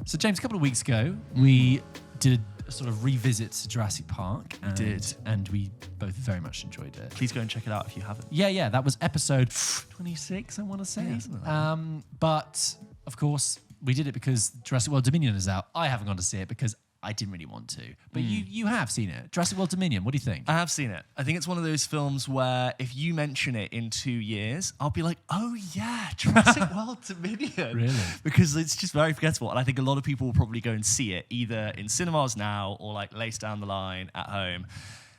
So, James, a couple of weeks ago, we did a sort of revisit to Jurassic Park. And we both very much enjoyed it. Please go and check it out if you haven't. Yeah. That was episode 26, I want to say. Yeah, but, of course, we did it because Jurassic World Dominion is out. I haven't gone to see it because I didn't really want to. But you have seen it. Jurassic World Dominion, what do you think? I have seen it. I think it's one of those films where if you mention it in 2 years, I'll be like, oh yeah, Jurassic World Dominion. Really? Because it's just very forgettable. And I think a lot of people will probably go and see it either in cinemas now or like later down the line at home.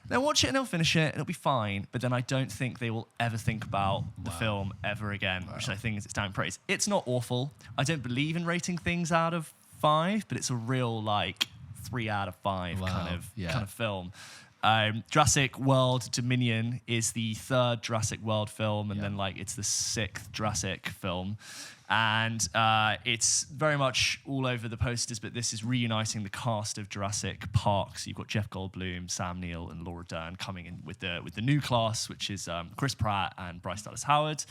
They'll watch it and they'll finish it and it'll be fine. But then I don't think they will ever think about the film ever again, which I think is its down praise. It's not awful. I don't believe in rating things out of 5, but it's a real like 3 out of 5 kind of film. Jurassic World Dominion is the 3rd Jurassic World film, and then like it's the 6th Jurassic film. And it's very much all over the posters, but this is reuniting the cast of Jurassic Park. So you've got Jeff Goldblum, Sam Neill, and Laura Dern coming in with the new class, which is Chris Pratt and Bryce Dallas Howard.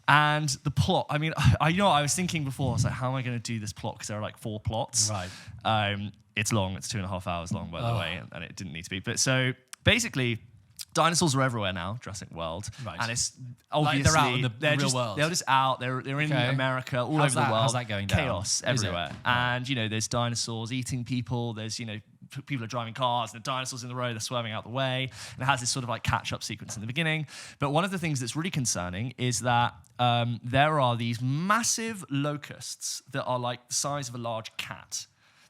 And the plot, I mean, I was thinking before, I was like, how am I going to do this plot? Because there are like 4 plots. Right. It's long. It's 2.5 hours long, by the way, and it didn't need to be. But so basically, dinosaurs are everywhere now, Jurassic World. Right. And it's obviously... Like they're out in the real world. They're just out. They're in America, all over the world. How's that going down? Chaos everywhere. And, there's dinosaurs eating people. There's, people are driving cars and the dinosaurs in the road, they're swerving out the way. And it has this sort of like catch-up sequence in the beginning. But one of the things that's really concerning is that there are these massive locusts that are like the size of a large cat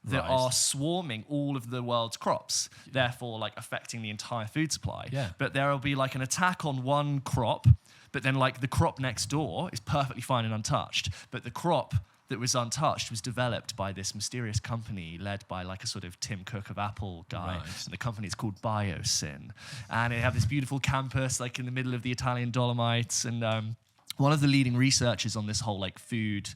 that are swarming all of the world's crops, therefore like affecting the entire food supply. Yeah. But there will be like an attack on one crop, but then like the crop next door is perfectly fine and untouched. But the crop that was untouched was developed by this mysterious company led by like a sort of Tim Cook of Apple guy. Right. And the company is called Biosyn. And they have this beautiful campus like in the middle of the Italian Dolomites. And one of the leading researchers on this whole like food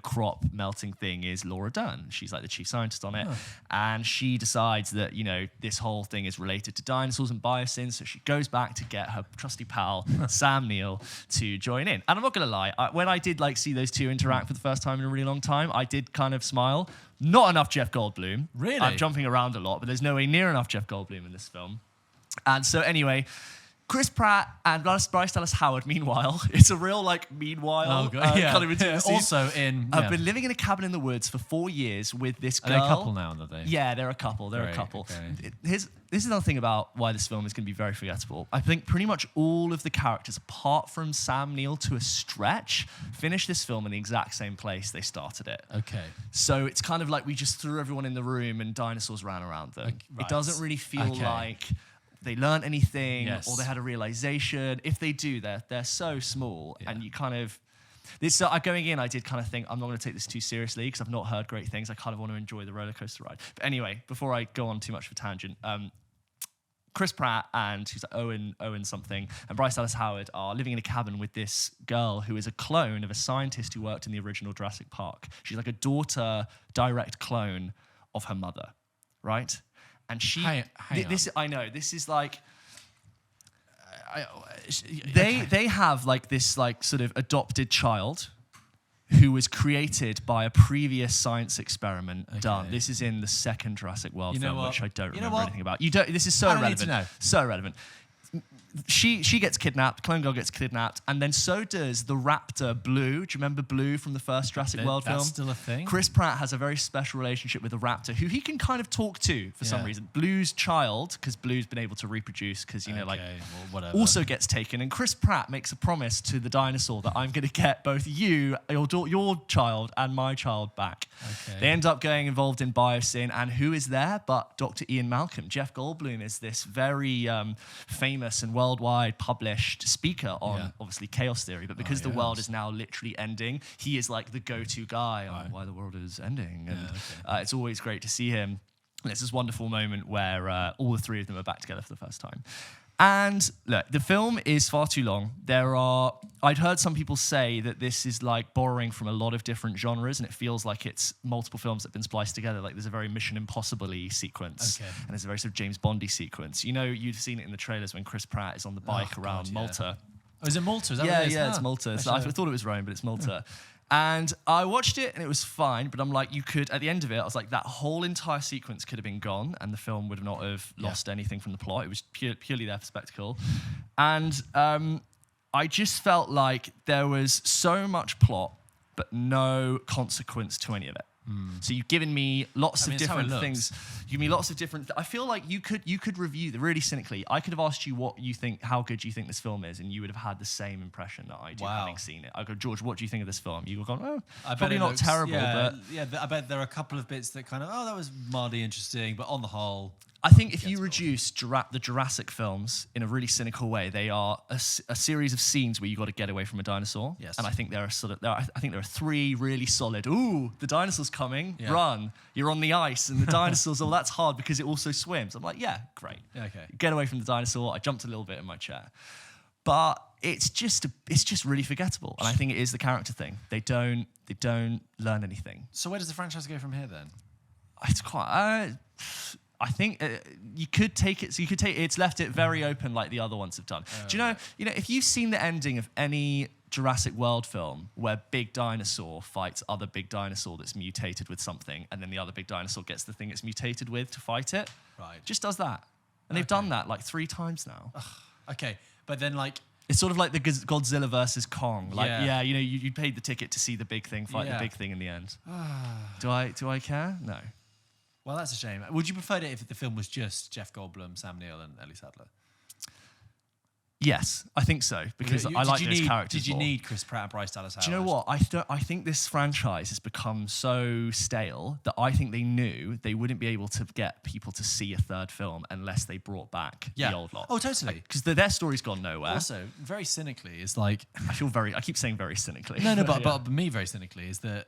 crop melting thing is Laura Dern. She's like the chief scientist on it. And she decides that, this whole thing is related to dinosaurs and biosyn. So she goes back to get her trusty pal, Sam Neill, to join in. And I'm not going to lie, when I did like see those two interact for the first time in a really long time, I did kind of smile. Not enough Jeff Goldblum. Really? I'm jumping around a lot, but there's nowhere near enough Jeff Goldblum in this film. And so anyway... Chris Pratt and Bryce Dallas Howard, meanwhile, it's a real, meanwhile kind of intimacy. Also I've been living in a cabin in the woods for 4 years with this girl. Are they a couple now, are they? Yeah, they're a couple. They're a couple. Okay. This is another thing about why this film is going to be very forgettable. I think pretty much all of the characters, apart from Sam Neill to a stretch, finish this film in the exact same place they started it. Okay. So it's kind of like we just threw everyone in the room and dinosaurs ran around them. Right. It doesn't really feel like... they learned anything or they had a realization. If they do, they're so small and you kind of... going in, I did kind of think, I'm not going to take this too seriously because I've not heard great things. I kind of want to enjoy the roller coaster ride. But anyway, before I go on too much of a tangent, Chris Pratt and who's like Owen something, and Bryce Dallas Howard are living in a cabin with this girl who is a clone of a scientist who worked in the original Jurassic Park. She's like a daughter direct clone of her mother, right? And she, hang this I know, this is like, they have like this like sort of adopted child who was created by a previous science experiment done. This is in the 2nd Jurassic World film, which I don't remember anything about. This is so irrelevant. So irrelevant. She gets kidnapped, clone girl gets kidnapped, and then so does the raptor Blue. Do you remember Blue from the first Jurassic World film? That's still a thing? Chris Pratt has a very special relationship with the raptor, who he can kind of talk to for some reason. Blue's child, because Blue's been able to reproduce, because, also gets taken. And Chris Pratt makes a promise to the dinosaur that I'm going to get both you, your child, and my child back. Okay. They end up getting involved in biosyn, and who is there but Dr. Ian Malcolm? Jeff Goldblum is this very famous and worldwide published speaker on obviously chaos theory, but because the world is now literally ending, he is like the go-to guy on why the world is ending, and it's always great to see him. And it's this wonderful moment where all the 3 of them are back together for the first time. And look, the film is far too long. I'd heard some people say that this is like borrowing from a lot of different genres, and it feels like it's multiple films that have been spliced together. Like there's a very Mission Impossible-y sequence, and there's a very sort of James Bond-y sequence. You've seen it in the trailers when Chris Pratt is on the bike around Malta. Oh, is it Malta? Is that yeah, it's Malta. So I thought it was Rome, but it's Malta. And I watched it and it was fine, but I'm like, at the end of it, I was like, that whole entire sequence could have been gone and the film would not have lost anything from the plot. It was purely there for spectacle. And I just felt like there was so much plot, but no consequence to any of it. So you've given me lots of different things. You give me lots of different. I feel like you could review really cynically. I could have asked you how good you think this film is, and you would have had the same impression that I do, having seen it. I go, George, what do you think of this film? You would have gone, probably not terrible, but I bet there are a couple of bits that kind of, that was mildly interesting, but on the whole, I think if you reduce the Jurassic films in a really cynical way, they are a series of scenes where you got to get away from a dinosaur. Yes. And I think there are 3 really solid. Ooh, the dinosaur's coming. Yeah. Run. You're on the ice, and the dinosaurs. Oh, that's hard because it also swims. I'm like, yeah, great. Okay. Get away from the dinosaur. I jumped a little bit in my chair, but it's just really forgettable. And I think it is the character thing. They don't learn anything. So where does the franchise go from here then? It's quite. I think you could take it. So you could take it's left it very open, like the other ones have done. Do you know? You know, if you've seen the ending of any Jurassic World film where big dinosaur fights other big dinosaur that's mutated with something, and then the other big dinosaur gets the thing it's mutated with to fight it. Right. Just does that, and they've done that like 3 times now. Okay, but then like. It's sort of like the Godzilla versus Kong. Like, you know, you paid the ticket to see the big thing fight the big thing in the end. Do I care? No. Well, that's a shame. Would you prefer it if the film was just Jeff Goldblum, Sam Neill, and Ellie Sattler? Yes, I think so, because I like those characters. Did you need Chris Pratt and Bryce Dallas Howard? Do you know what? I think this franchise has become so stale that I think they knew they wouldn't be able to get people to see a 3rd film unless they brought back the old lot. Oh, totally. Because their story's gone nowhere. Also, very cynically, is like... I keep saying very cynically. No, but me very cynically is that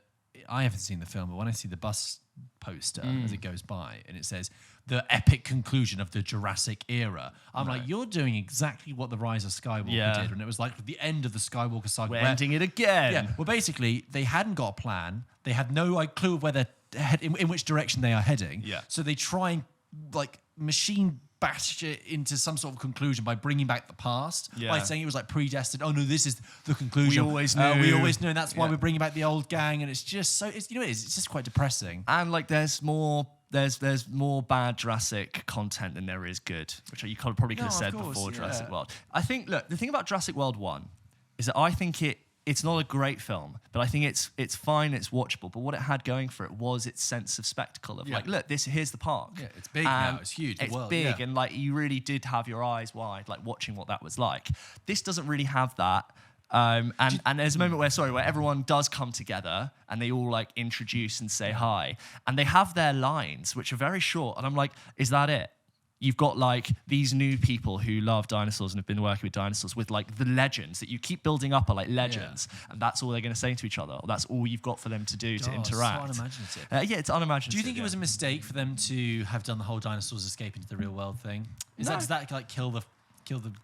I haven't seen the film, but when I see the bus poster as it goes by and it says the epic conclusion of the Jurassic era, I'm like, you're doing exactly what the Rise of Skywalker did, and it was like the end of the Skywalker saga. We're ending it again. Yeah. Well, basically, they hadn't got a plan. They had no clue of where they're in which direction they are heading. Yeah. So they try and like machine bash it into some sort of conclusion by bringing back the past, by saying it was like predestined. Oh no, this is the conclusion. We always knew. And that's why we're bringing back the old gang. And it's just so, it's just quite depressing. And like, there's more bad Jurassic content than there is good, which you probably could have said before Jurassic World. I think, look, the thing about Jurassic World 1 is that I think it's not a great film, but I think it's fine, it's watchable. But what it had going for it was its sense of spectacle of like, look, here's the park. Yeah, it's big now, it's huge. It's big, and like you really did have your eyes wide, like watching what that was like. This doesn't really have that. And there's a moment where everyone does come together and they all like introduce and say hi, and they have their lines which are very short, and I'm like, is that it? You've got like these new people who love dinosaurs and have been working with dinosaurs with like the legends that you keep building up are like legends, and that's all they're going to say to each other. Or that's all you've got for them to do to interact. It's so unimaginative. It's unimaginative. Do you think it was a mistake for them to have done the whole dinosaurs escape into the real world thing? Does that like kill the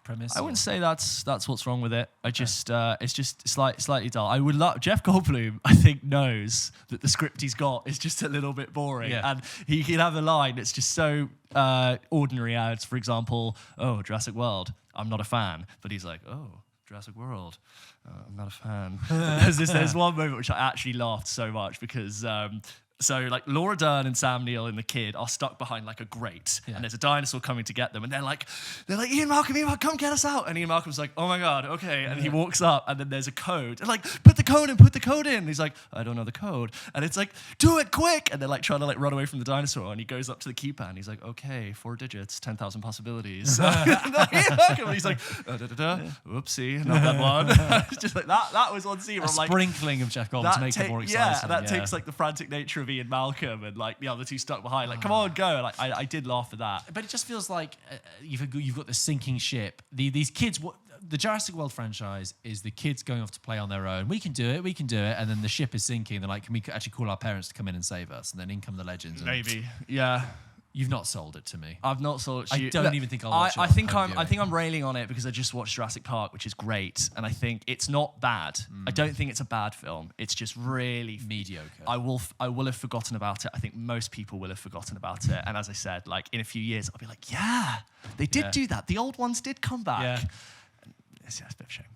premise? I wouldn't say that's what's wrong with it. I just it's just slightly dull. I would love Jeff Goldblum. I think knows that the script he's got is just a little bit boring, and he can have a line that's just so ordinary. As for example, oh, Jurassic World, I'm not a fan, but he's like, oh, Jurassic World, I'm not a fan. There's one moment which I actually laughed so much because. So like Laura Dern and Sam Neill and the kid are stuck behind like a grate, and there's a dinosaur coming to get them, and they're like, Ian Malcolm, come get us out. And Ian Malcolm's like, oh my God, okay. And he walks up, and then there's a code, and like, put the code in. And he's like, I don't know the code. And it's like, do it quick. And they're like trying to like run away from the dinosaur, and he goes up to the keypad, and he's like, okay, 4 digits, 10,000 possibilities. And he's like, whoopsie, not that one. It's just like that was one scene where I'm like, sprinkling of Jeff Goldblum to make it more exciting. Yeah, that takes like the frantic nature of Ian Malcolm and like the other two stuck behind. Like, come on, go. Like, I did laugh at that. But it just feels like you've got the sinking ship. These kids, the Jurassic World franchise is the kids going off to play on their own. We can do it. And then the ship is sinking. They're like, can we actually call our parents to come in and save us? And then in come the legends. Maybe. Yeah. You've not sold it to me. I've not sold it to you. I don't even think I'll watch it. I think I'm railing on it because I just watched Jurassic Park, which is great, and I think it's not bad. I don't think it's a bad film. It's just really mediocre. I will have forgotten about it. I think most people will have forgotten about it. And as I said, like in a few years, I'll be like, yeah, they did do that. The old ones did come back. Yeah. It's a bit of a shame.